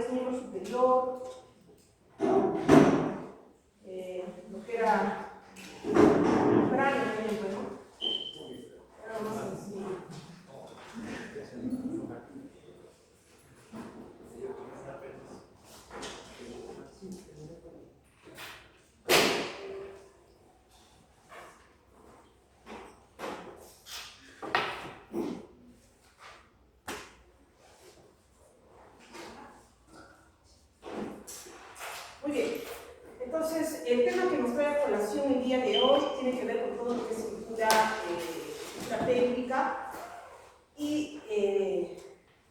es miembro superior, lo que era cráneo también, bueno, era lo más sencillo. Muy bien, entonces el tema que nos trae a colación el día de hoy tiene que ver con todo lo que es estructura pélvica y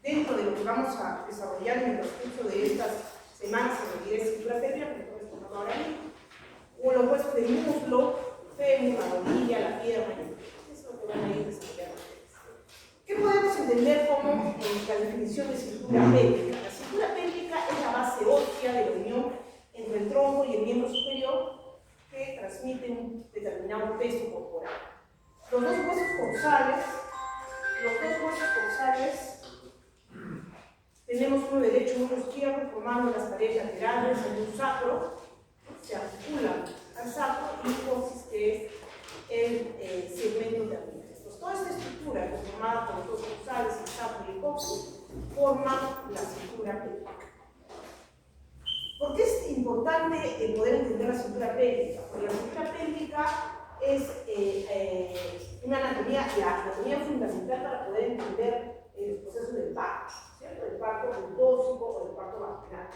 dentro de lo que vamos a desarrollar en el transcurso de estas semanas en la estructura pélvica, que estamos tomando ahora mismo, o los huesos del muslo, fémur, la rodilla, la pierna, eso es lo que van a ir desarrollando. ¿Qué podemos entender como la definición de cintura pélvica? La cintura pélvica es la base ósea de la unión entre el tronco y el miembro superior que transmite un determinado peso corporal. Los dos huesos coxales, tenemos uno derecho y uno izquierdo formando las paredes laterales en un sacro, se articulan al sacro y hipófisis, que es el segmento de arriba. Toda esta estructura conformada por los dos coxales, el sacro y el hipófisis, forman la cintura pélvica. ¿Por qué es importante el poder entender la cintura pélvica? Porque la cintura pélvica es una anatomía, la anatomía fundamental para poder entender el proceso del parto, ¿cierto? El parto ectópico o el parto vaginal.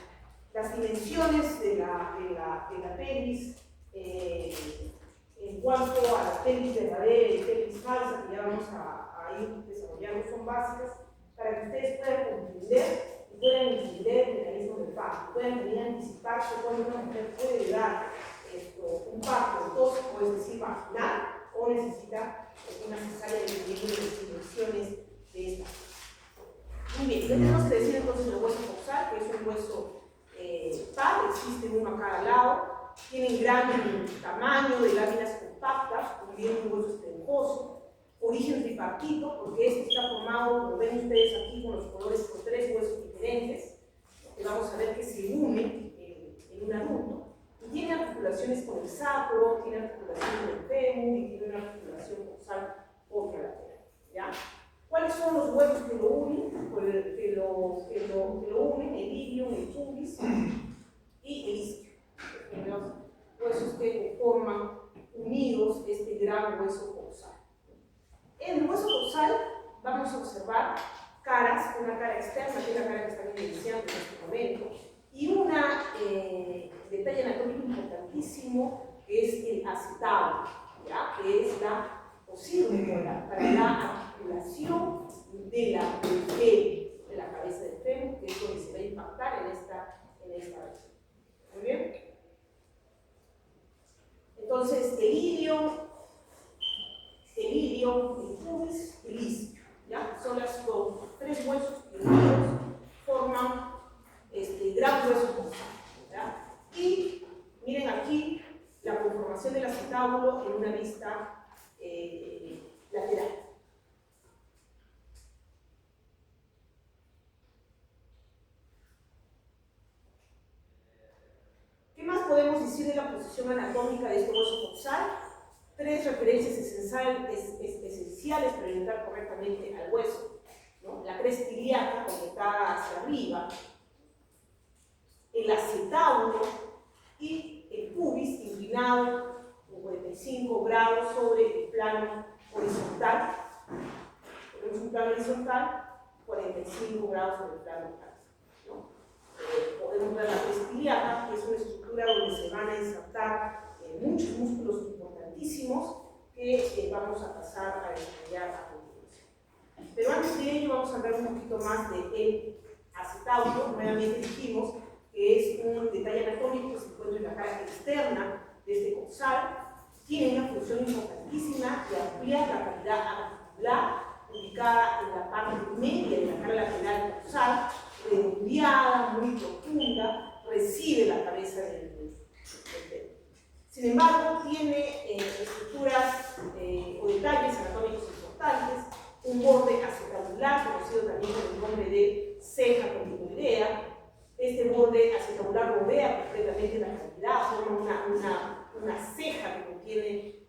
Las dimensiones de la pelvis, en cuanto a la pelvis verdadera y pelvis falsa, que ya vamos a ir desarrollando, son básicas para que ustedes puedan comprender y puedan entender el mecanismo del parto, puedan también anticiparse cuando una mujer puede dar un parto ectópico, es decir, vaginal, o necesita una cesárea dependiendo de las dimensiones de esta. Muy bien, ya tenemos que decir entonces el hueso coxal, que es un hueso par, existe uno a cada lado, tienen gran tamaño de láminas compactas, también un hueso esponjoso, origen tripartito, porque este está formado, como ven ustedes aquí, con los colores, con tres huesos diferentes, que vamos a ver que se unen en un adulto, y tiene articulaciones con el sacro, tiene articulación con el fémur y tiene una articulación coxal contralateral, ¿ya? ¿Cuáles son los huesos que lo unen? Que lo unen, el ilium, el pubis y el isquio. Los huesos que conforman unidos este gran hueso coxal. En el hueso coxal vamos a observar caras, una cara externa, que es la cara que están evidenciando en este momento, y un detalle anatómico importantísimo que es el acetábulo, ¿ya? Que es o sirve para la articulación de la cabeza del fémur, que es donde se va a impactar en esta región. Muy bien. Entonces, el ilium, el pubis, el isquio, ¿ya? Son los tres huesos que unidos forman este gran hueso coxal, ¿ya? Y miren aquí la conformación del acetábulo en una vista lateral. ¿Qué más podemos decir de la posición anatómica de este hueso coxal? Tres referencias esenciales para orientar correctamente al hueso, ¿no? La cresta ilíaca conectada hacia arriba, el acetábulo y el pubis inclinado con 45 grados sobre el plano horizontal. Tenemos un plano horizontal, 45 grados sobre el plano vertical, ¿no? Podemos ver la cresta ilíaca, que es una estructura donde se van a insertar muchos músculos importantísimos que vamos a pasar a desarrollar a continuación. Pero antes de ello vamos a hablar un poquito más del acetábulo. Nuevamente dijimos que es un detalle anatómico que se encuentra en la cara externa de este coxal. Tiene una función importantísima de ampliar la cavidad articular ubicada en la parte media de la cara lateral coxal, redondeada, muy profunda, recibe la cabeza del fémur. Sin embargo, tiene estructuras o detalles anatómicos importantes, un borde acetabular, conocido también con el nombre de ceja contigoidea, Este borde acetabular rodea completamente la cavidad, forma una ceja que contiene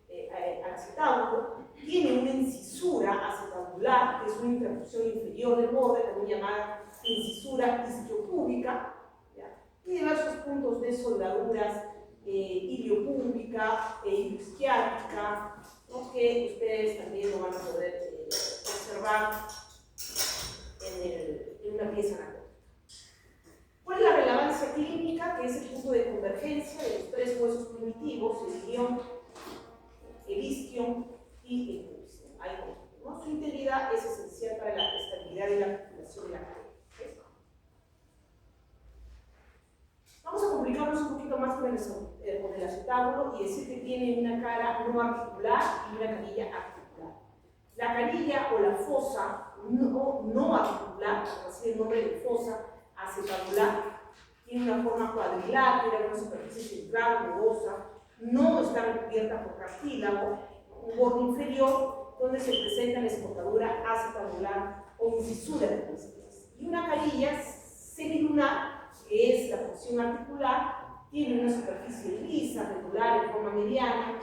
al acetábulo. Tiene una incisura acetabular, que es una interrupción inferior del borde, también llamada incisura isquiopúbica, y diversos puntos de soldaduras iliopúbica e ilioisquiática, que ustedes también lo van a poder observar en una pieza anatómica. ¿Cuál es la relevancia clínica? Que es el punto de convergencia de los tres huesos primitivos, el ilión, el isquion y el pubis. Su integridad es esencial para la estabilidad de la articulación de la cadera. Vamos a complicarnos un poquito más con el acetábulo y decir que tiene una cara no articular y una canilla articular. La canilla o la fosa no articular, así el nombre de fosa acetabular, tiene una forma cuadrilátera, una superficie central, nodosa, no está recubierta por cartílago, un borde inferior donde se presenta la escotadura acetabular o incisura de las pies. Y una carilla semilunar, que es la porción articular, tiene una superficie lisa, regular, en forma mediana,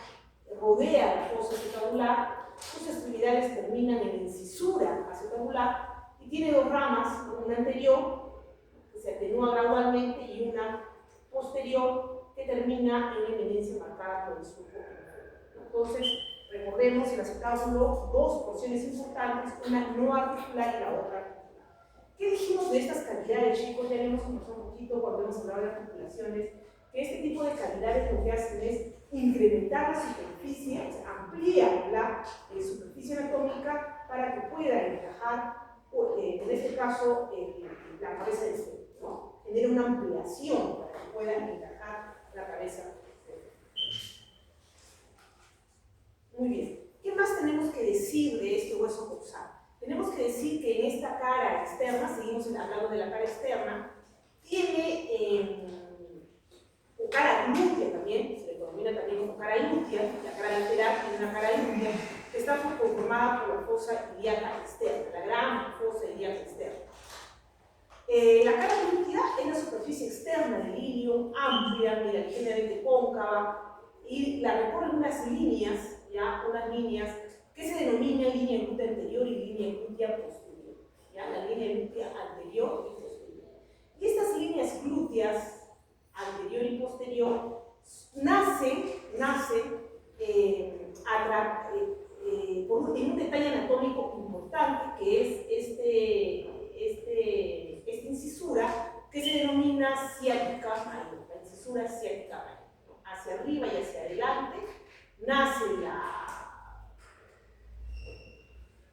rodea la fosa acetabular, sus extremidades terminan en incisura acetabular y tiene dos ramas, una anterior que se atenúa gradualmente y una posterior que termina en la eminencia marcada por el surco. Entonces, recordemos el acetábulo, dos porciones importantes, una no articular y la otra articular. ¿Qué dijimos de estas cavidades, chicos? Ya hemos conversado un poquito cuando hemos hablado de articulaciones, que este tipo de cavidades lo que hacen es incrementar la superficie, o sea, amplían la superficie anatómica para que pueda encajar, en este caso, la cabeza del cerebro, ¿no? Genera una ampliación para que pueda encajar la cabeza del cerebro. Muy bien. ¿Qué más tenemos que decir de este hueso coxal? Tenemos que decir que en esta cara externa, seguimos hablando de la cara externa, tiene o cara glútea también, se le denomina también como cara glútea, la cara lateral tiene una cara glútea, que está conformada por la fosa ilíaca externa, la gran fosa ilíaca externa. La cara glútea es la superficie externa del ilio, amplia, mira, ligeramente cóncava, y la recorren unas líneas, ¿ya? Unas líneas que se denominan línea glútea anterior y línea glútea posterior, ¿ya? La línea glútea anterior y posterior. Y estas líneas glúteas anterior y posterior nacen en un detalle anatómico importante, que es esta incisura que se denomina ciática mayor, la incisura ciática mayor. Hacia arriba y hacia adelante nace la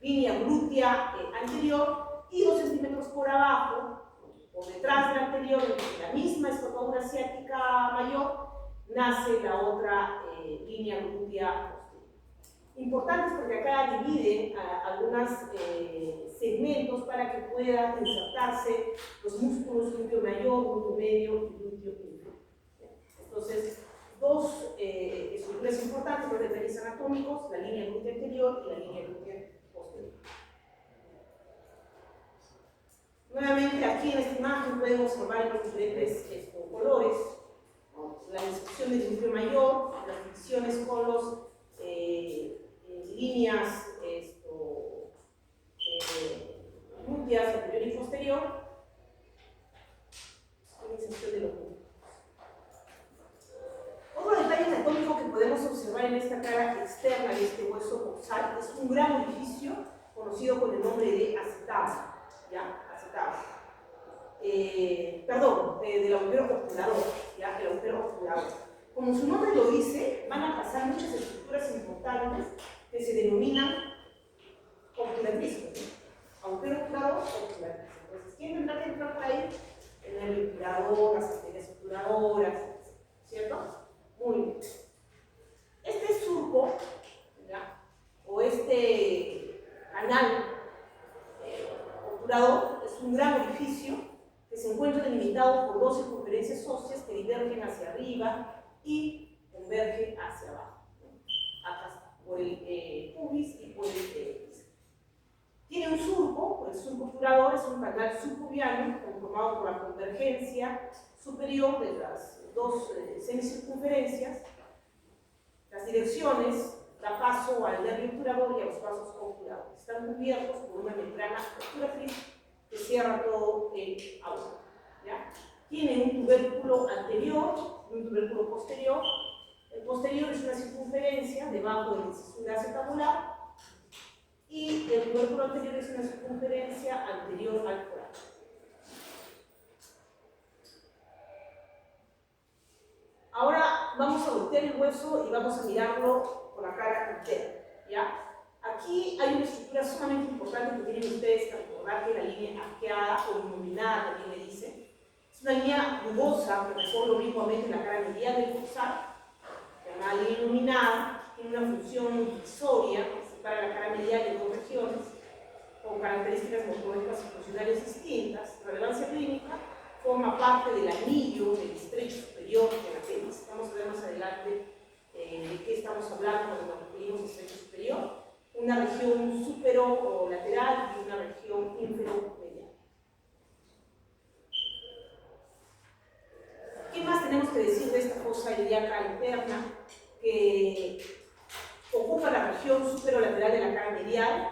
línea glútea anterior y 2 centímetros por abajo, por detrás de la anterior, en la misma escotadura ciática mayor, nace la otra línea glútea posterior. Importantes porque acá dividen algunos segmentos para que puedan insertarse los músculos glúteo mayor, glúteo medio y glúteo inferior. Entonces, dos estructuras importantes, los detalles anatómicos, la línea glútea anterior y la línea glútea posterior. Nuevamente, aquí en esta imagen pueden observar los diferentes colores, ¿no? La descripción del glúteo mayor, las fricciones con los líneas glúteas anterior y posterior, la inserción de los glúteos. Otro detalle anatómico que podemos observar en esta cara externa de este hueso coxal es un gran orificio conocido con el nombre de acetábulo, ¿ya? Del agujero obturador, ¿ya? El agujero obturador. Como su nombre lo dice, van a pasar muchas estructuras importantes que se denominan obturatrices. Agujero obturador, obturatriz. Entonces, ¿quién tendrá que entrar por ahí? El nervio obturador, las arterias obturadoras, ¿cierto? Muy bien. Este surco, ¿ya? O este canal obturador es un gran orificio que se encuentra delimitado por 2 circunferencias óseas que divergen hacia arriba y convergen hacia abajo, ¿no? Acá está, por el pubis y por el pelvis. Tiene un surco El subobturador es un canal subfoveano conformado por la convergencia superior de las dos semicircunferencias. Las direcciones da paso al nervio obturador y a los vasos obturadores. Están cubiertos por una membrana obturatriz que cierra todo el aura. ¿Ya? Tiene un tubérculo anterior y un tubérculo posterior. El posterior es una circunferencia debajo de la incisura acetabular y el tubérculo anterior es una circunferencia anterior al foramen. Ahora vamos a voltear el hueso y vamos a mirarlo por la cara interna. ¿Ya? Aquí hay una estructura sumamente importante que tienen ustedes que recordar, que es la línea arqueada o iluminada, también le dicen. Es una línea rugosa que recorre oblicuamente la cara medial del coxal, llamada línea iluminada, tiene una función divisoria que separa la cara medial de dos regiones, con características morfológicas y funcionales distintas. Relevancia clínica, forma parte del anillo del estrecho superior de la pelvis. Vamos a ver más adelante de qué estamos hablando cuando nos referimos a estrecho superior. Una región superior o lateral y una región inferior medial. ¿Qué más tenemos que decir de esta fosa ilíaca interna que ocupa la región superolateral de la cara medial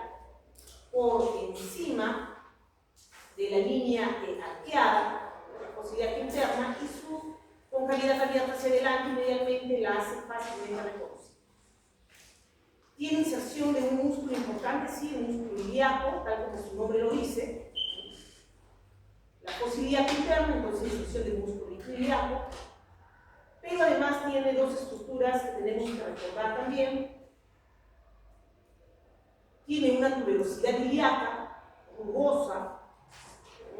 por encima de la línea arqueada, la fosa ilíaca interna, y su concavidad abierta hacia adelante medialmente la hace fácilmente reconocible? Tiene inserción de un músculo importante, sí, un músculo ilíaco, tal como su nombre lo dice. La fosa ilíaca interna, entonces inserción de músculo ilíaco. Pero además tiene dos estructuras que tenemos que recordar también. Tiene una tuberosidad ilíaca rugosa,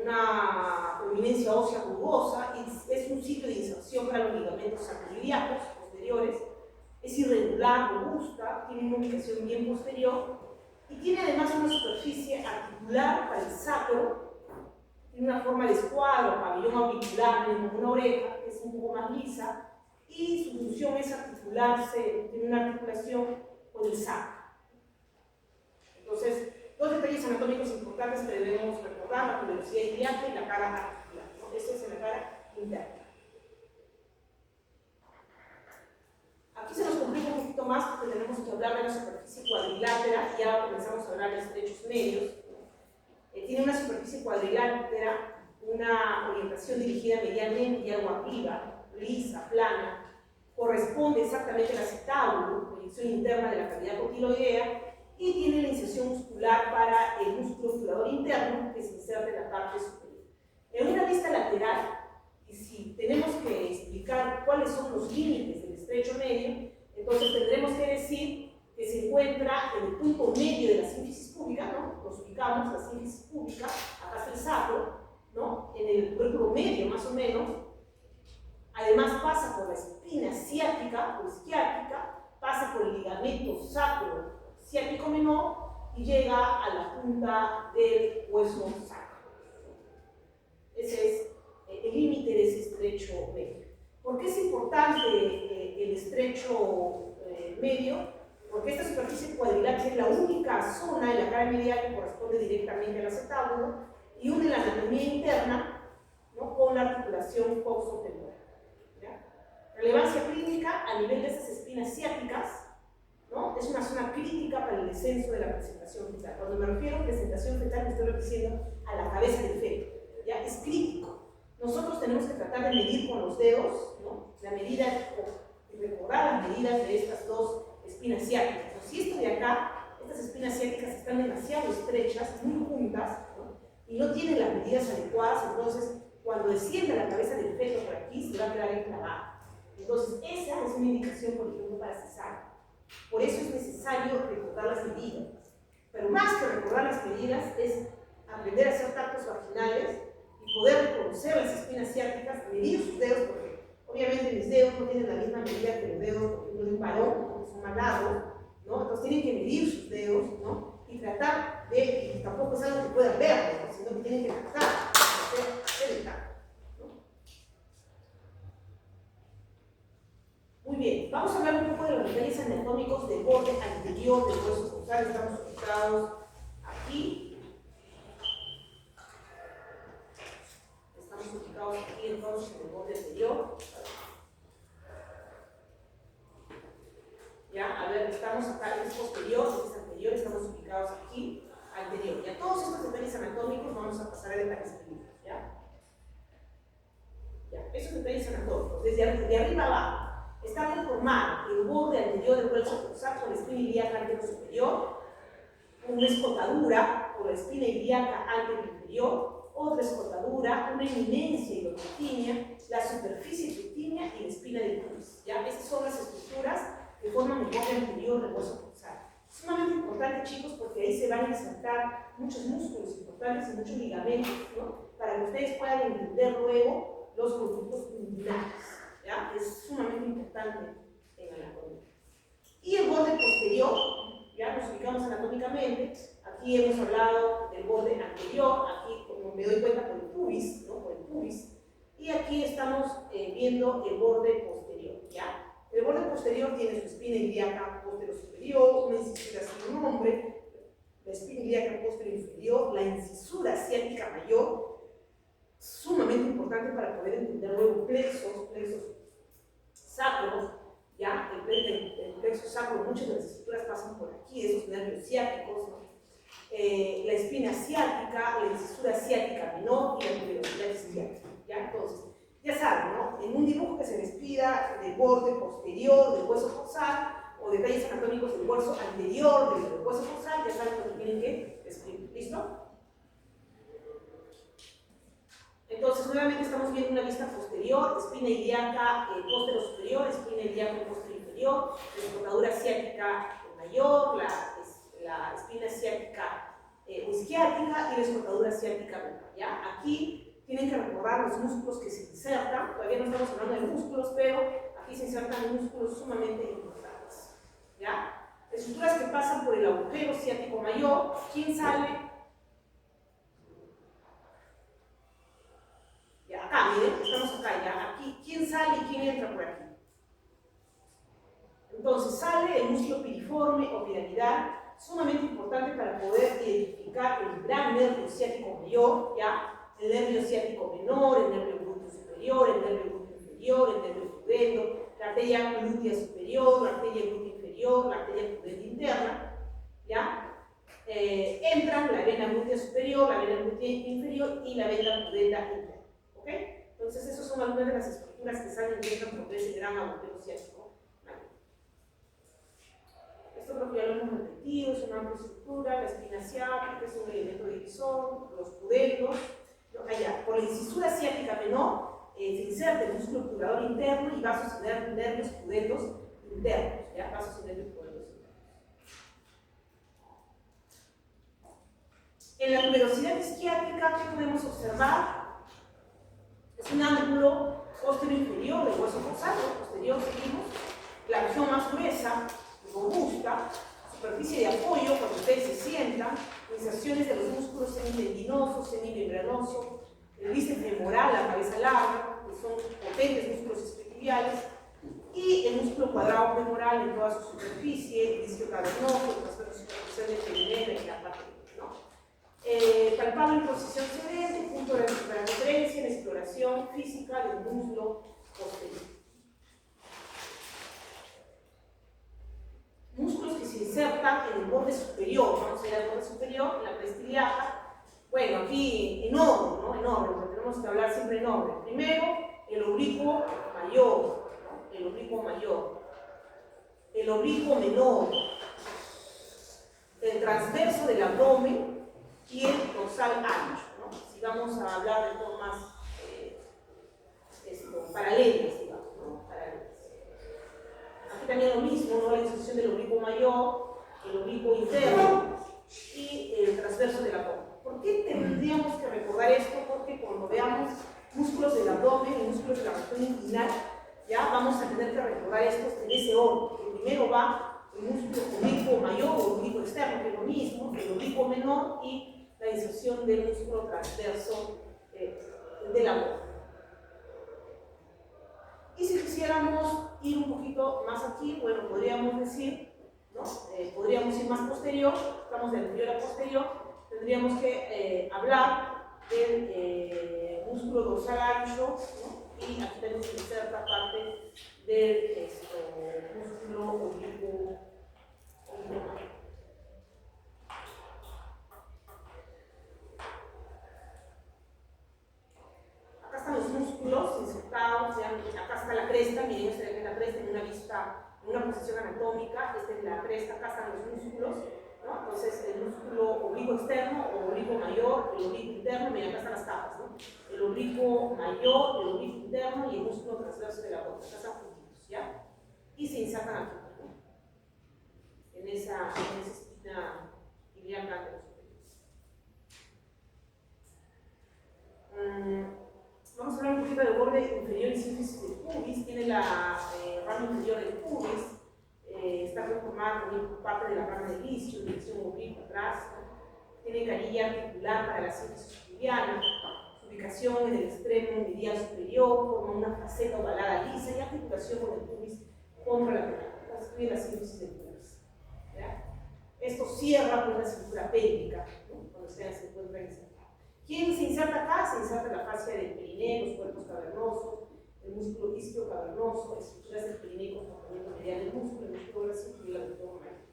una prominencia ósea rugosa, y es un sitio de inserción para los ligamentos sacroiliacos posteriores. Es irregular, robusta, tiene una ubicación bien posterior y tiene además una superficie articular para el sacro, tiene una forma de escuadro, pabellón auricular, como una oreja, que es un poco más lisa, y su función es articularse, tiene una articulación con el sacro. Entonces, dos detalles anatómicos importantes que debemos recordar: la tuberosidad ilíaca y la cara articular, ¿no? Esto es en la cara interna. Aquí se nos complica un poquito más porque tenemos que hablar de la superficie cuadrilátera y ahora comenzamos a hablar de estrechos medios. Tiene una superficie cuadrilátera, una orientación dirigida medialmente y algo arriba, lisa, plana, corresponde exactamente al acetábulo, proyección interna de la cavidad cotiloidea, y tiene la inserción muscular para el músculo obturador interno que se inserta en la parte superior. En una vista lateral, y si tenemos que explicar cuáles son los límites del estrecho medio, entonces tendremos que decir que se encuentra en el punto medio de la sínfisis púbica, ¿no? Nos ubicamos, la sínfisis púbica, acá está el sacro, ¿no? En el tubérculo medio más o menos. Además pasa por la espina ciática o isquiática, pasa por el ligamento sacro ciático menor y llega a la punta del hueso sacro. Ese es el límite de ese estrecho medio. ¿Por qué es importante el estrecho medio? Porque esta superficie cuadrilátera es la única zona en la cara medial que corresponde directamente al acetábulo y une la anatomía interna, ¿no?, con la articulación coxo-femoral. Relevancia clínica a nivel de esas espinas ciáticas, ¿no? Es una zona crítica para el descenso de la presentación fetal. Cuando me refiero a presentación fetal, me estoy refiriendo a la cabeza del feto. ¿Ya? Es crítico. Nosotros tenemos que tratar de medir con los dedos, ¿no?, la medida, y recordar las medidas de estas dos espinas ciáticas. ¿No? Si esto de acá, estas espinas ciáticas están demasiado estrechas, muy juntas, ¿no?, y no tienen las medidas adecuadas, entonces cuando desciende la cabeza del feto por aquí, se va a quedar enclavada. Entonces esa es una indicación, por ejemplo, para cesárea. Por eso es necesario recordar las medidas. Pero más que recordar las medidas es aprender a hacer tactos vaginales y poder reconocer las espinas ciáticas, medir sus dedos, porque obviamente mis dedos no tienen la misma medida que los dedos, por ejemplo, de un varón, porque son más largos, ¿no? Entonces tienen que medir sus dedos, ¿no?, y tratar de, y tampoco es algo que puedan ver, ¿no?, sino que tienen que tratar de hacer el tacto. Muy bien, vamos a hablar un poco de los detalles anatómicos del borde anterior del hueso coxal. Estamos ubicados aquí. de arriba abajo, está conformado el borde anterior del hueso dorsal con la espina ilíaca anterior superior, una escotadura por la espina ilíaca anterior inferior, otra escotadura, una eminencia hidropetíneas, la superficie epitínea y la espina del pubis. ¿Ya? Esas son las estructuras que forman el borde anterior del hueso dorsal. Sumamente importante, chicos, porque ahí se van a insertar muchos músculos importantes y muchos ligamentos, ¿no? Para que ustedes puedan entender luego los conductos tendinales. ¿Ya? Es sumamente importante en anatomía. Y el borde posterior, ya nos ubicamos anatómicamente, aquí hemos hablado del borde anterior, aquí como me doy cuenta por el pubis, ¿no? Por el pubis, y aquí estamos viendo el borde posterior, ¿ya? El borde posterior tiene su espina ilíaca posterior superior, una incisura sin nombre, la espina ilíaca posterior inferior, la incisura ciática mayor, sumamente importante para poder entender luego plexos sacros, ¿ya? El plexo sacro, muchas de las estructuras pasan por aquí, esos nervios ciáticos, ¿no? La espina ciática, la incisura ciática menor y la tuberosidad isquiática, ¿ya? Entonces, ya saben, ¿no? En un dibujo que se les pida del borde posterior del hueso dorsal o detalles anatómicos del hueso anterior del hueso dorsal, ya saben lo que tienen que escribir. ¿Listo? Entonces, nuevamente estamos viendo una vista posterior, espina ilíaca posterior superior, espina ilíaca posterior inferior, la escotadura ciática mayor, la espina ciática o isquiática y la escotadura ciática menor. ¿Ya? Aquí tienen que recordar los músculos que se insertan, todavía no estamos hablando de músculos, pero aquí se insertan músculos sumamente importantes. ¿Ya? Estructuras que pasan por el agujero ciático mayor, ¿quién sale? Ya, acá, miren, estamos acá, ya, aquí, ¿quién sale y quién entra por aquí? Entonces sale el músculo piriforme o piramidal, sumamente importante para poder identificar el gran nervio ciático mayor, ¿ya? El nervio ciático menor, el nervio glúteo superior, el nervio glúteo inferior, el nervio pudendo, la arteria glútea superior, la arteria glútea inferior, la arteria pudenda interna, ¿ya? Entran la vena glútea superior, la vena glútea inferior y la vena pudenda interna, ¿ok? Entonces, esas son algunas de las estructuras que salen y entran por ese gran agujero ciático. Esto creo que ya lo hemos repetido, es una amplia estructura, la espina ciática es un elemento divisor, los pudendos, allá, por la incisura ciática menor se inserta el músculo obturador interno y va a sostener nervios pudendos internos, ¿ya? Va a sostener nervios pudendos internos. En la tuberosidad isquiática, ¿qué podemos observar? Es un ángulo posterior inferior del hueso dorsal, posterior seguimos, la región más gruesa, robusta, superficie de apoyo cuando ustedes se sientan, inserciones de los músculos semitendinosos, semimembranosos, el bíceps femoral, la cabeza larga, que son potentes músculos isquiotibiales, y el músculo cuadrado femoral en toda su superficie, el isquio cavernoso, el trasverso superficial de perineo y la parte, ¿no? Palpable en posición sedente, punto de referencia en exploración física del muslo posterior. Músculos que se insertan en el borde superior, vamos a ir al borde superior, en la cresta ilíaca. Bueno, aquí en orden, ¿no? En orden, porque tenemos que hablar siempre en orden. Primero, el oblicuo mayor, ¿no? El oblicuo mayor. El oblicuo menor. El transverso del abdomen y el dorsal ancho, ¿no? Si vamos a hablar de formas paralelas, digamos, ¿no? Paralelas. Aquí también lo mismo, ¿no? La inserción del oblicuo mayor, el oblicuo interno y el transverso del abdomen. ¿Por qué tendríamos que recordar esto? Porque cuando veamos músculos del abdomen y músculos de la región inguinal, ya vamos a tener que recordar estos en ese orden. Primero va el músculo oblicuo mayor o oblicuo externo, que es lo mismo, el oblicuo menor y la inserción del músculo transverso del abdomen. Y si quisiéramos ir un poquito más aquí, bueno, podríamos decir, ¿no? Podríamos ir más posterior, estamos de anterior a posterior, tendríamos que hablar del músculo dorsal ancho, ¿no? Y aquí tenemos que insertar parte del músculo oblicuo mayor. Acá están los músculos insertados, acá está la cresta, acá están los músculos, ¿no? Entonces el músculo oblicuo externo o oblicuo mayor, el oblicuo interno, mira, acá están las capas, ¿no? El oblicuo mayor, el oblicuo interno y el músculo transverso de la bota, acá están juntitos, ¿ya? Y se insertan aquí, ¿no? En esa espina ilíaca de los superiores. Vamos a hablar un poquito del borde inferior y sínfisis del pubis. Tiene la rama inferior del pubis. Está conformada también por parte de la rama del isquio, dirección oblicua atrás. Tiene canilla articular para la sínfisis pubiana. Su ubicación en el extremo medial superior, forma una faceta ovalada lisa y articulación con el pubis contralateral. Constituye la sínfisis del pubis. ¿Ya? Esto cierra pues, la cintura pélvica, ¿no? Cuando se encuentra insertada. ¿Quién se inserta acá? Se inserta la fascia del perineo, los cuerpos cavernosos, el músculo isquio cavernoso, estructuras del perineo con comportamiento medial del músculo, el músculo recipiente y el abdomen mayor.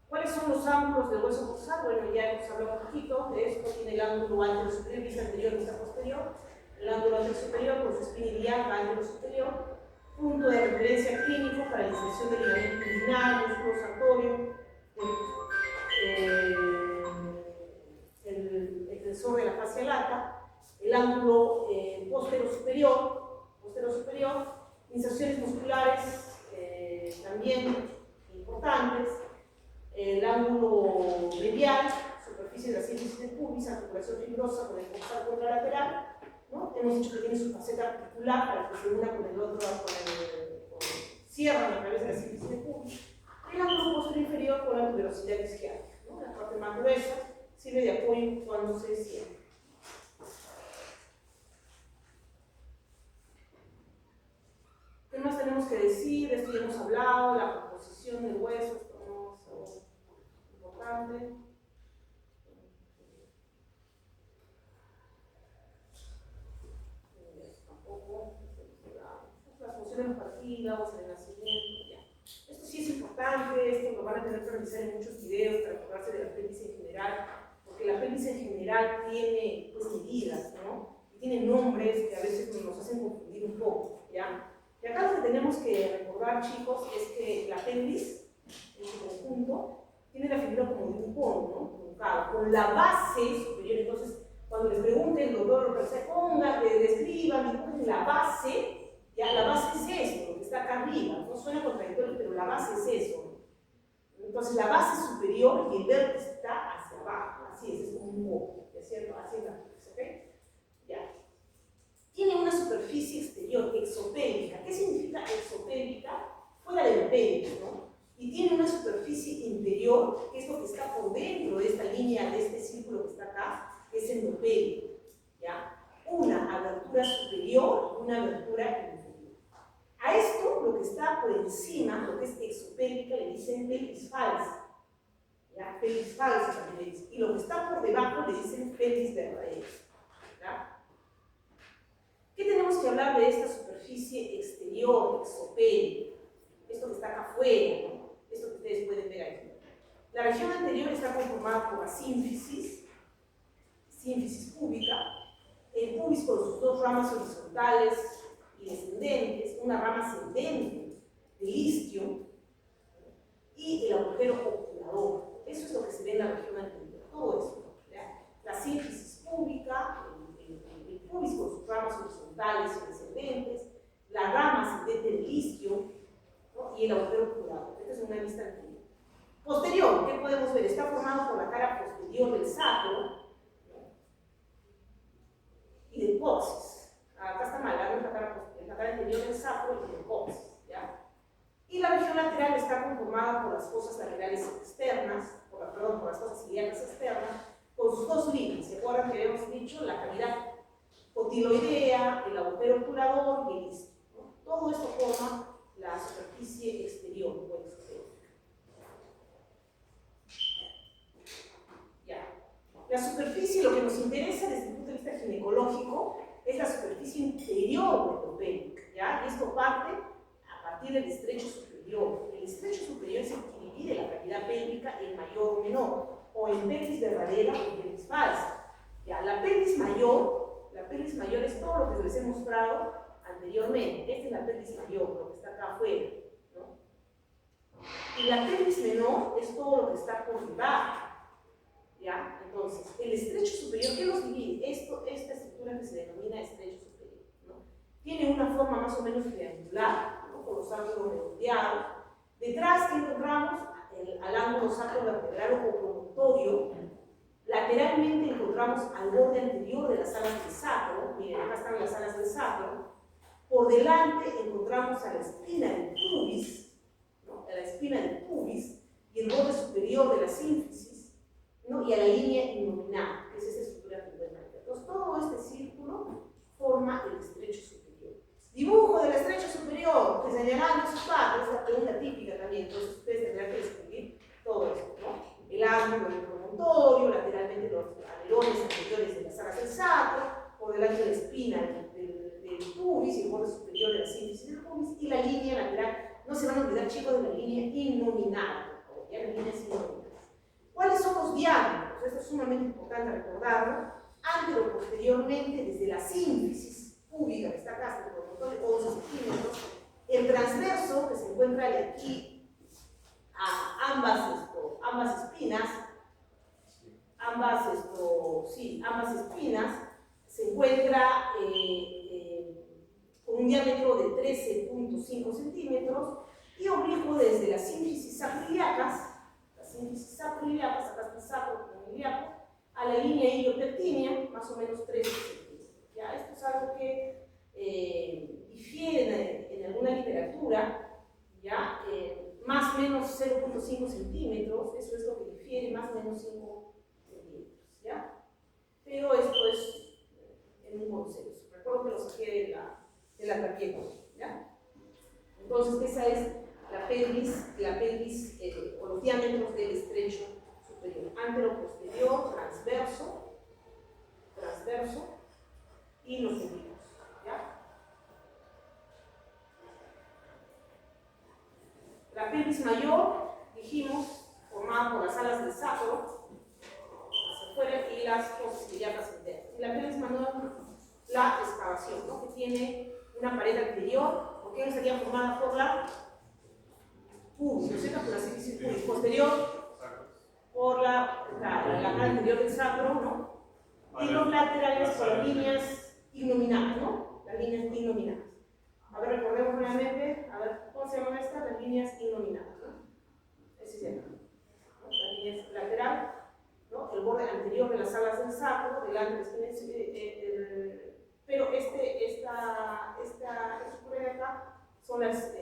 ¿Cuáles son los ángulos del hueso coxal? Bueno, ya hemos hablado un poquito de esto. Tiene el ángulo anterior superior, vista anterior, vista posterior. El ángulo anterior superior con su espina ilíaca, ángulo superior. Punto de referencia clínico para la inserción del ligamento inguinal, músculo sartorio, el extensor de la fascia lata. El ángulo posterior superior, inserciones musculares también importantes. El ángulo medial, superficie de la sínfisis del pubis, articulación fibrosa con el coxal contralateral, ¿no? Hemos dicho que tiene su faceta articular para que se una con el otro, cierran a través de la sínfisis del pubis. El ángulo posterior inferior con la tuberosidad isquiática, ¿no? La parte más gruesa sirve de apoyo cuando se cierra. ¿Qué más tenemos que decir? De esto ya hemos hablado, la composición del hueso, esto no es importante. Las funciones partículas, el nacimiento, ya. Esto sí es importante, esto lo van a tener que revisar en muchos videos para acordarse de la pelvis en general, porque la pelvis en general tiene pues, medidas, ¿no? Y tiene nombres que a veces nos hacen confundir un poco, ¿ya? Y acá lo que tenemos que recordar, chicos, es que la pelvis, en su conjunto, tiene la figura como de un cono, ¿no? Con la base superior. Entonces, cuando les pregunten, doctor, se pongan, describan, dibujen la base, ya la base es esto, lo que está acá arriba. No suena contradictorio, pero la base es eso. Entonces, la base superior y el vértice está hacia abajo, así es como un poco, ¿de cierto? Así es la pelvis, ¿ok? Ya. Tiene una superficie exterior exopélvica. ¿Qué significa exopélvica? Fuera de la pelvis, ¿no? Y tiene una superficie interior, que es lo que está por dentro de esta línea, de este círculo que está acá, que es endopélvico, ¿ya? Una abertura superior y una abertura inferior. A esto, lo que está por encima, lo que es exopélvica, le dicen pelvis falsa, ¿ya? Pelvis falsa también le dicen. Y lo que está por debajo le dicen pelvis verdadera, ¿ya? ¿Qué tenemos que hablar de esta superficie exterior, exopélvica? Esto que está acá afuera, ¿no? Esto que ustedes pueden ver aquí. La región anterior está conformada por la sínfisis púbica, el pubis con sus dos ramas horizontales y descendentes, una rama ascendente del isquio y el agujero obturador. Eso es lo que se ve en la región anterior, todo eso, ¿ya? La sínfisis púbica, el pubis con sus ramas horizontales y descendentes, la rama ascendente del isquio, ¿no? Y el agujero obturador. Esta es una vista anterior. Posterior, ¿qué podemos ver? Está formado por la cara posterior del sacro, ¿no? Y del coxis. Acá está mal, la cara anterior del sacro y del coxis, ¿ya? Y la región lateral está conformada por las fosas laterales externas, por las fosas ilíacas externas, con sus dos líneas. ¿Se acuerdan que habíamos dicho? La cavidad cotiloidea, el agujero obturador y el isquio, ¿no? Todo esto forma la superficie exterior o exterior. Ya. La superficie, lo que nos interesa desde el punto de vista ginecológico, es la superficie interior endopélvica, ¿ya? Y esto parte a partir del estrecho superior. El estrecho superior es el que divide la cavidad pélvica en mayor o menor, o en pelvis verdadera o en pelvis falsa. Ya, la pelvis mayor es todo lo que les he mostrado anteriormente. Esta es la pelvis mayor, lo que está acá afuera, ¿no? Y la pelvis menor es todo lo que está por debajo. ¿Ya? Entonces, el estrecho superior, ¿qué nos divide? Esta estructura que se denomina estrecho superior, ¿no? Tiene una forma más o menos triangular, ¿no? Con los ángulos redondeados. Detrás encontramos al ángulo sacrovertebral o promontorio. Lateralmente encontramos al borde anterior de las alas del sacro. Miren, acá están las alas del sacro. Por delante encontramos a la espina del pubis, ¿no? A la espina del pubis y el borde superior de la sínfisis, ¿no? Y a la línea innominal, que es esa estructura que encuentran aquí. Entonces, todo este círculo forma el estrecho superior. Dibujo del estrecho superior, que señalaba en su parte, es la pregunta típica también, entonces ustedes tendrán que describir todo esto, ¿no? El ángulo del promontorio, lateralmente los alerones anteriores de las alas del sacro, por delante de la espina del pubis y el borde superior de la sínfisis del pubis, y la línea lateral. No se van a olvidar, chicos, de la línea innominal, por favor, ya la línea es innominal. ¿Cuáles son los diámetros? Esto es sumamente importante recordarlo. Antero o posteriormente, desde la sínfisis púbica, que está acá hasta el promontorio, 11 centímetros, el transverso, que se encuentra de aquí a ambas espinas, ambas espinas, se encuentra con un diámetro de 13.5 centímetros y oblicuo desde las sínfisis sacroiliacas, acá está el sacro con el ilíaco, a la línea iliopectínea, más o menos 13 centímetros. ¿Ya? Esto es algo que difiere en alguna literatura, ¿ya? Más o menos 0.5 centímetros, eso es lo que difiere, más o menos 5 centímetros, ¿ya? Pero esto es en un consenso. Recuerdo que lo saqué de la tarjeta, ¿ya? Entonces, esa es la pelvis o los diámetros del estrecho superior. Antero-posterior, transverso y los oblicuos, ¿ya? La pelvis mayor, dijimos, formada por las alas del sacro, hacia afuera, y las fosas ilíacas internas. Y la pelvis menor, la excavación, ¿no? Que tiene una pared anterior, porque estaría formada por la pubis, ¿no es cierto? Por la sínfisis pubis posterior, por la cara anterior del sacro, ¿no? Y los laterales por las líneas innominadas, ¿no? Las líneas innominadas. A ver, recordemos nuevamente, a ver, ¿cómo se llaman estas? Las líneas innominadas, ¿no? Ese se llama, ¿no? Las líneas lateral, ¿no? El borde anterior de las alas del sacro, delante de la espina, pero esta estructura de acá son las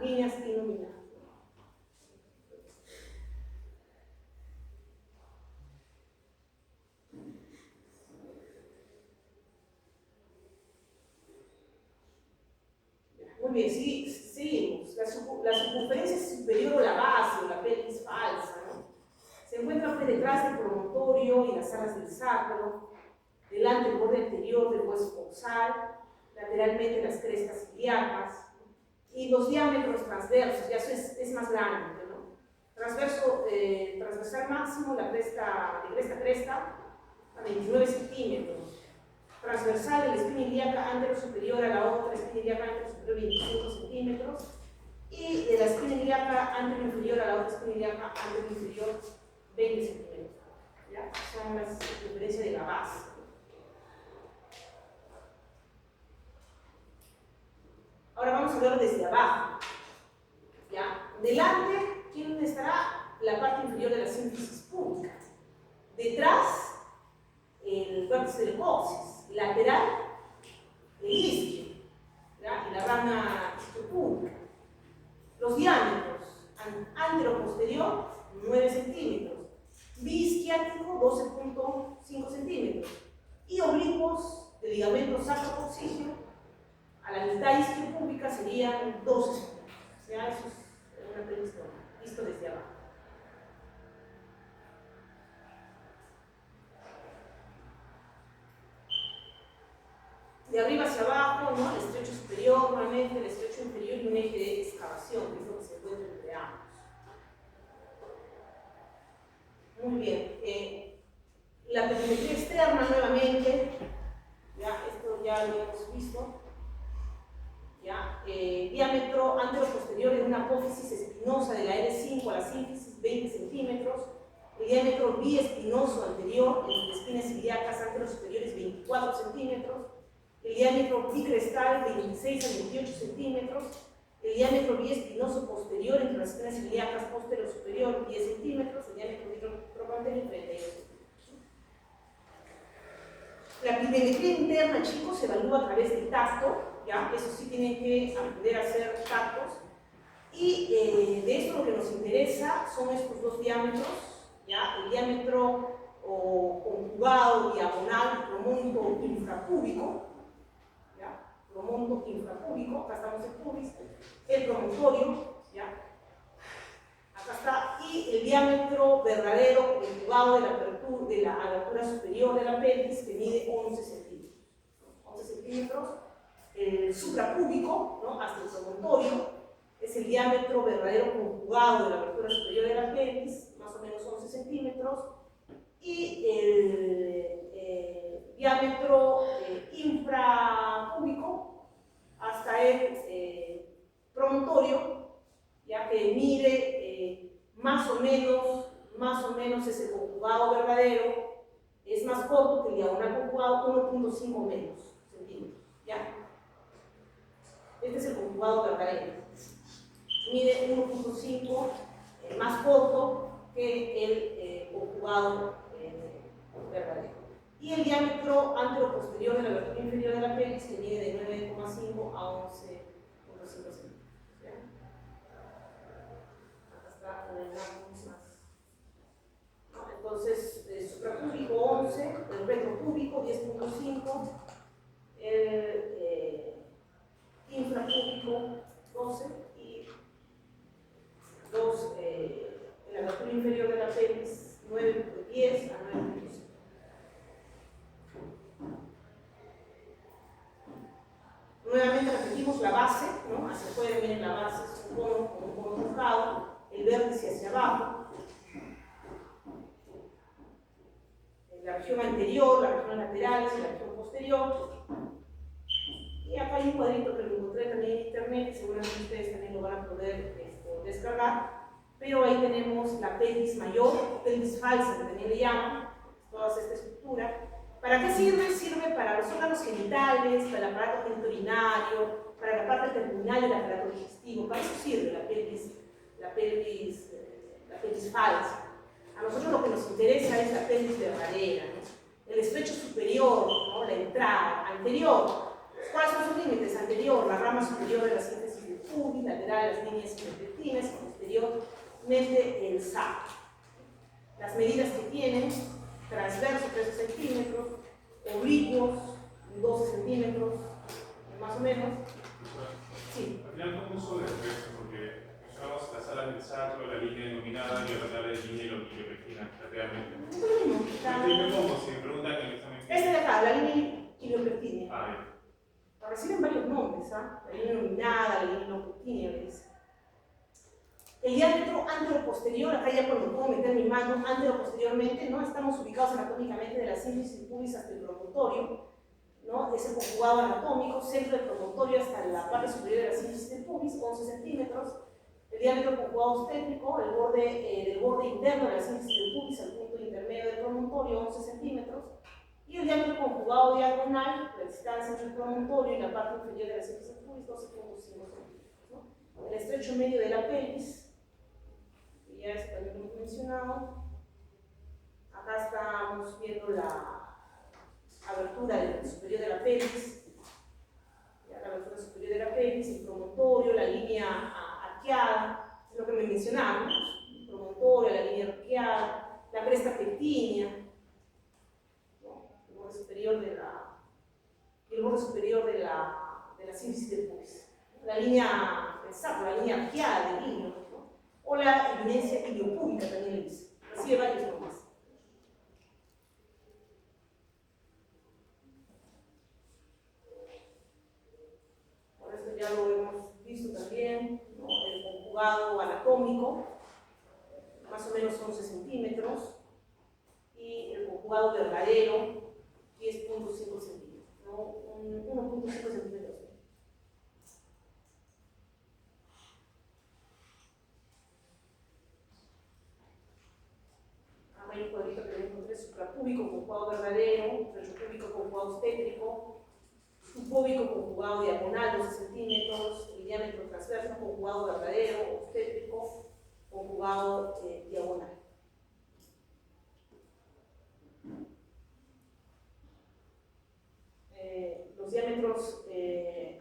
líneas innominadas. Muy bien, seguimos. La circunferencia superior o la base o la pelvis falsa, ¿no? Se encuentra pues detrás del promontorio y las alas del sacro, delante del borde anterior del hueso coxal, lateralmente las crestas ilíacas, y los diámetros transversos, ya eso es más grande, ¿no? Transversal máximo, la cresta, de cresta a cresta, a 29 centímetros. Transversal de la espina ilíaca antero superior a la otra espina ilíaca antero superior 25 centímetros, y de la espina ilíaca antero inferior a la otra espina ilíaca antero inferior 20 centímetros. ¿Ya? Son las circunferencias de la base. Ahora vamos a verlo desde abajo. ¿Ya? Delante, ¿quién estará? La parte inferior de la sínfisis púbica. Detrás, el vértice del coxis. Lateral, el isquio, ¿ya? Y la rama isquiopúbica. Los diámetros, antero-posterior, 9 centímetros. Biisquiático, 12.5 centímetros. Y oblicuos de ligamento sacrocoxígeo a la mitad isquiopúbica serían 12 centímetros. ¿Ya? Eso es una previsión, visto desde abajo. De arriba hacia abajo, ¿no? El estrecho superior, nuevamente el estrecho inferior y un eje de excavación, que es lo que se encuentra entre ambos. Muy bien. La perimetría externa nuevamente, ya, esto ya lo hemos visto. ¿Ya? Diámetro antero-posterior en una apófisis espinosa de la L5 a la sínfisis 20 centímetros. El diámetro biespinoso anterior entre espinas ilíacas antero-superiores 24 centímetros. El diámetro bicrestal 26 a 28 centímetros. El diámetro biespinoso posterior entre las espinas ilíacas posterior-superior 10 centímetros. El diámetro bicropanterior 32 centímetros. La pirometría interna, chicos, se evalúa a través del tacto. ¿Ya? Eso sí, tienen que aprender a hacer tactos. Y de esto lo que nos interesa son estos dos diámetros, ¿ya? El diámetro conjugado diagonal promonto infrapúbico, ¿ya? Promonto infrapúbico, acá estamos en pubis, el promontorio, ¿ya? Acá está, y el diámetro verdadero conjugado de la abertura superior de la pelvis, que mide 11 centímetros. 11 centímetros. El suprapúbico, ¿no? Hasta el promontorio, es el diámetro verdadero conjugado de la abertura superior de la pelvis, más o menos 11 centímetros, y el diámetro infrapúbico hasta el promontorio, ya que mide más o menos es el conjugado verdadero, es más corto que el diagonal conjugado, 1.5 menos centímetros, ¿ya? Este es el conjugado verdadero. Mide 1.5 más corto que el conjugado verdadero. Y el diámetro antero-posterior de la abertura inferior de la pelvis, que mide de 9,5 a 11,5 centímetros. Acá está una imagen más. Entonces, el suprapúbico 11, el retropúbico 10.5, el infrapúbico 12 y la abertura inferior de la pelvis 9.10 a 9.5. Nuevamente repetimos la base, ¿no? Hacia afuera, miren, la base es un cono con un cono truncado, el vértice hacia abajo, la región anterior, la región laterales y la región posterior. Y acá hay un cuadrito que lo encontré también en internet, que seguramente ustedes también lo van a poder descargar, pero ahí tenemos la pelvis mayor, pelvis falsa, que también le llaman, toda esta estructura. ¿Para qué sirve? Sirve para los órganos genitales, para el aparato genitourinario, para la parte terminal del aparato digestivo. Para eso sirve la pelvis falsa. A nosotros lo que nos interesa es la pelvis verdadera, ¿no? El estrecho superior, ¿no? La entrada anterior. ¿Cuáles son sus límites? Anterior, la rama superior de la síntesis del pubis, lateral, las líneas interpectinas, y posteriormente el saco. Las medidas que tienen: transverso 13 centímetros, oblicuos 12 centímetros, más o menos. Sí. Al final, ¿cómo uso de efecto? Porque mencionamos las alas del sacro, la línea denominada y la línea iliopectina, rápidamente. Me pongo, si me preguntan en el examen. Esta de acá, la línea iliopectina. Ah, bien. Reciben varios nombres, ¿ah? La línea denominada, la línea iliopectina, le dice. El diámetro antero-posterior, acá ya cuando puedo meter mi mano antero-posteriormente, ¿no? Estamos ubicados anatómicamente de la sínfisis del pubis hasta el promontorio, ¿no? Es el conjugado anatómico, centro del promontorio hasta la parte superior de la sínfisis del pubis, 11 centímetros. El diámetro conjugado obstétrico, el borde, del borde interno de la sínfisis del pubis al punto intermedio del promontorio, 11 centímetros. Y el diámetro conjugado diagonal, la distancia entre el promontorio y la parte inferior de la sínfisis del pubis, 12.5 centímetros, ¿no? El estrecho medio de la pelvis, ya eso también lo hemos mencionado. Acá estamos viendo la abertura superior de la pelvis, ya, la abertura superior de la pelvis, el promontorio, la línea arqueada, es lo que me mencionamos, el promontorio, la línea arqueada, la cresta pectínea, ¿no? El borde superior de la sínfisis del pubis, la línea, exacto, la línea arqueada del hilo, ¿no? O la evidencia iliopúbica también le dice, recibe varios nombres. Por esto ya lo hemos visto también, ¿no? El conjugado anatómico, más o menos 11 centímetros. verdadero, 10.5 centímetros, ¿no? 1.5 centímetros. Hay un cuadrito que le encontré suprapúbico conjugado verdadero, retropúbico conjugado obstétrico, subpúbico conjugado diagonal 12 centímetros, el diámetro transverso conjugado verdadero, obstétrico, conjugado diagonal. Los diámetros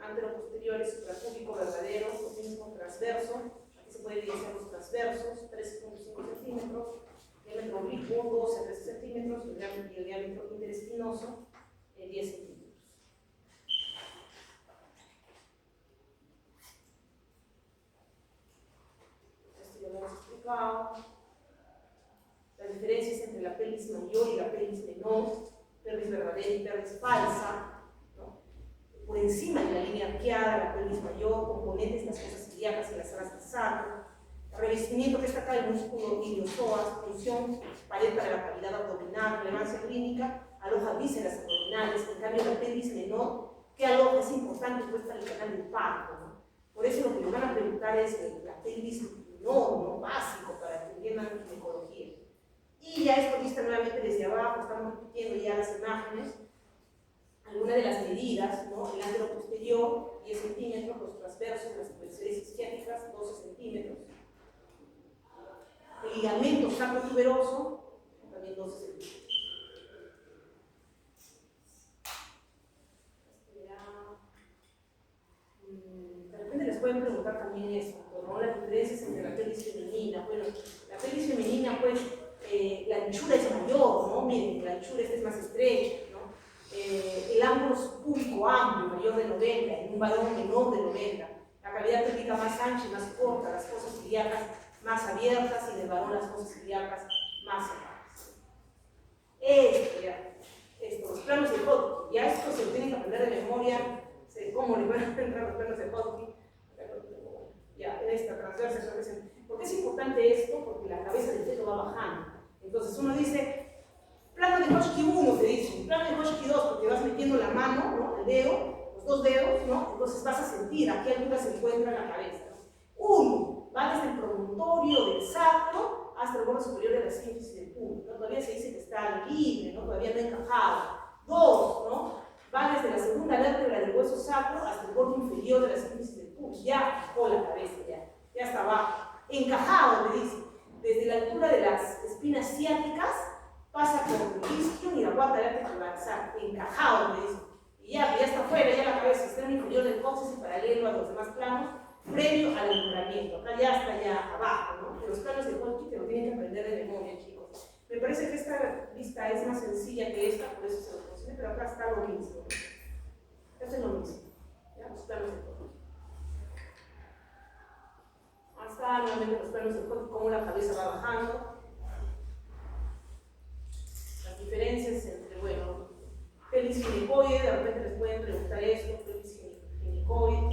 antero-posteriores, suprapúbico verdadero, lo mismo transverso, aquí se puede evidenciar los transversos, 3.5 centímetros, diámetro oblicuo 12 a 13 centímetros y el diámetro interespinoso 10 centímetros. Esto ya lo hemos explicado. Las diferencias entre la pelvis mayor y la pelvis menor, pelvis verdadera y pelvis falsa, ¿no? Por encima de la línea arqueada, la pelvis mayor, componentes de las fosas ilíacas y las alas del sacro, revestimiento que está acá el músculo iliosoas, función, pared para la cavidad abdominal, relevancia clínica, aloja vísceras abdominales, en cambio la pelvis menor, que aloja es importante pues para el canal del parto, ¿no? Por eso lo que nos van a preguntar es la pelvis menor, ¿no? Básico, para que entiendan ginecología. Y ya esto vista nuevamente desde abajo, estamos repitiendo ya las imágenes, algunas de las medidas, ¿no? El antero posterior, 10 centímetros, los transversos, las tuberosidades isquiáticas, 12 centímetros. El ligamento sacrotuberoso, también 12 centímetros. De repente les pueden preguntar también esto, ¿no? Las diferencias entre la pelvis femenina. Bueno, la pelvis femenina, pues, la anchura es mayor, ¿no? Miren, la anchura es más estrecha, ¿no? El ángulo subpúbico amplio, mayor de 90, en un varón menor de 90. La cavidad pélvica más ancha y más corta, las fosas ilíacas más abiertas y en el varón las fosas ilíacas más cerradas. Los planos de Hodgkin, ya esto se lo tienen que aprender de memoria, cómo le van a entrar los planos de Hodgkin, ya en esta transversa. ¿Por qué es importante esto? Porque la cabeza del feto va bajando. Entonces uno dice, plano de Hodgkin 1, te dicen, plano de Hodgkin 2, porque vas metiendo la mano, ¿no? El dedo, los dos dedos, ¿no? Entonces vas a sentir a qué altura se encuentra la cabeza. 1, va desde el promontorio del sacro hasta el borde superior de la sínfisis del pubis, ¿no? Todavía se dice que está libre, ¿no? Todavía no encajado. 2, ¿no? Va desde la segunda vértebra del hueso sacro hasta el borde inferior de la sínfisis del pubis. Ya encajó la cabeza, ya está abajo. Encajado, me dice, desde la altura de las espinas ciáticas pasa por el isquion y la cuarta vértebra dorsal. Encajado, me dice. Y ya está fuera, ya la cabeza está en el inferior del coxis y paralelo a los demás planos, previo al alumbramiento. Acá ya está ya abajo, ¿no? Que los planos de Hodgkin te lo tienen que aprender de memoria, chicos. Me parece que esta lista es más sencilla que esta, por eso se lo consigue, pero acá está lo mismo. Esto es lo mismo, ¿ya? Los planos de Hodgkin. Hasta nuevamente los planos de Hodgkin, cómo la cabeza va bajando. Las diferencias entre, bueno, pelvis ginecoide, de repente les pueden preguntar esto, pelvis ginecoide.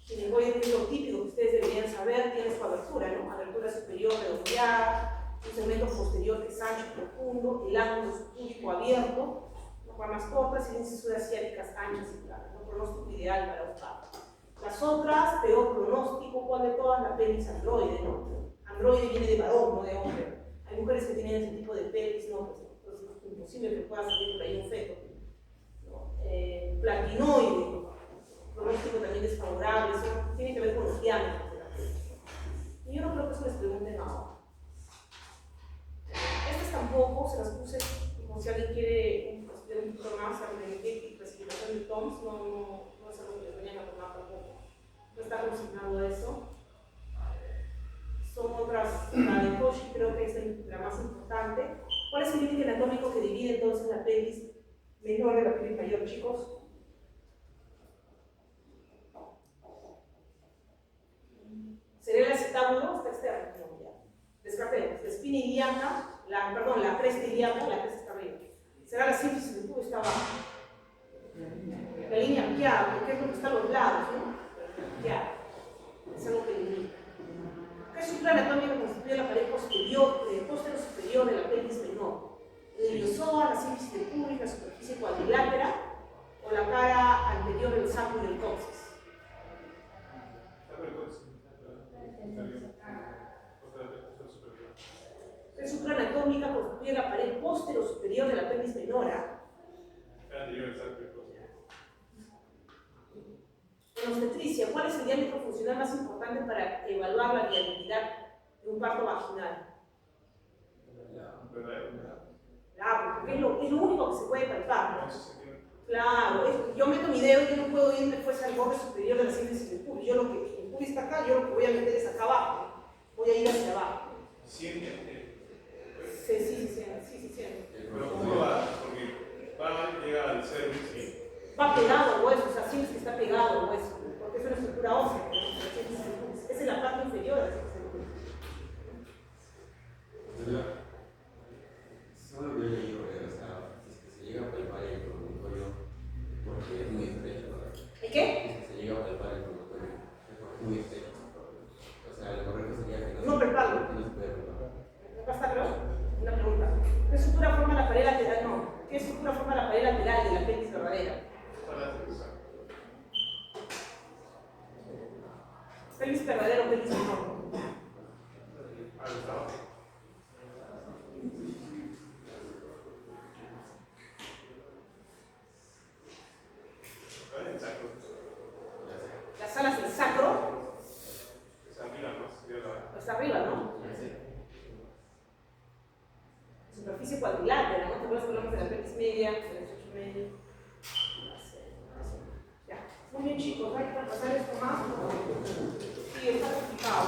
Ginecoide es lo típico que ustedes deberían saber, tiene su abertura, ¿no? Abertura superior redondeada, un segmento posterior que es ancho y profundo, el ángulo subpúbico abierto, ramas cortas y incisuras ciáticas anchas y claras, ¿no? Pronóstico ideal para un parto. Las otras, peor pronóstico, ¿cuál de todas? La pelvis androide, ¿no? Androide viene de varón, no de hombre. Hay mujeres que tienen ese tipo de pelvis, ¿no? Pues es imposible que pueda salir por ahí un feto, ¿no? Platinoide, pronóstico también desfavorable, eso tiene que ver con los diámetros de la pelvis. Y yo no creo que eso les pregunten ahora. Estas tampoco se las puse, como si alguien quiere estudiar un poquito más, y clasificación de TOMS, no es algo que les vayan a tomar tampoco. No está consignado eso. Son otras, la de Cauchy creo que es la más importante. ¿Cuál es el límite anatómico que divide entonces la pelvis menor de la pelvis mayor, chicos? Sería el acetábulo, está externo, no, ya. Descartemos, la espina ilíaca, la cresta ilíaca, la cresta está arriba. Será la sínfisis del pubis está abajo. La línea arqueada, porque es lo que está a los lados, ¿no? Arqueada. Es algo que limita. ¿Qué estructura anatómica constituye la pared posterior, posterior inferior de la pelvis menor. El iliopsoas, la sínfisis del pubis, la superficie cuadrilátera o la cara anterior del sacro y del coxis. La estructura anatómica constituye la pared póstero superior de la pelvis menor. En obstetricia, ¿cuál es el diámetro funcional más importante para evaluar la viabilidad de un parto vaginal? Claro, porque es lo único que se puede palpar, ¿no? Claro, yo meto mi dedo y yo no puedo ir después al borde superior de la síntesis del pubis. Yo lo que el pubis está acá, yo lo que voy a meter es acá abajo. Voy a ir hacia abajo. Sí. Pero ¿cómo va? Porque llega al cervix y... Va pegado al hueso, o sea, sientes que está pegado al hueso, porque es una estructura ósea. Esa es la parte inferior de la síntesis del pubis. Solo yo leí, o sea, se llega a palpar el promontorio porque es muy estrecho, ¿verdad? ¿El qué? Se llega a palpar el promontorio porque es muy estrecho. O sea, lo correcto sería que No palparlo. No se puede palpar. Acá está, creo. Una pregunta. ¿Qué estructura forma la pared lateral? No. ¿Qué estructura forma la pared lateral de la pelvis verdadera? Pelvis verdadero, pelvis menor. Las alas del sacro. Está arriba, ¿no? Superficie cuadrilátera, ¿no? ¿Te acuerdas que hablamos de la pelvis media, de la 18 medio? Ya. Muy bien, chicos, hay que pasar esto más. Sí, está complicado.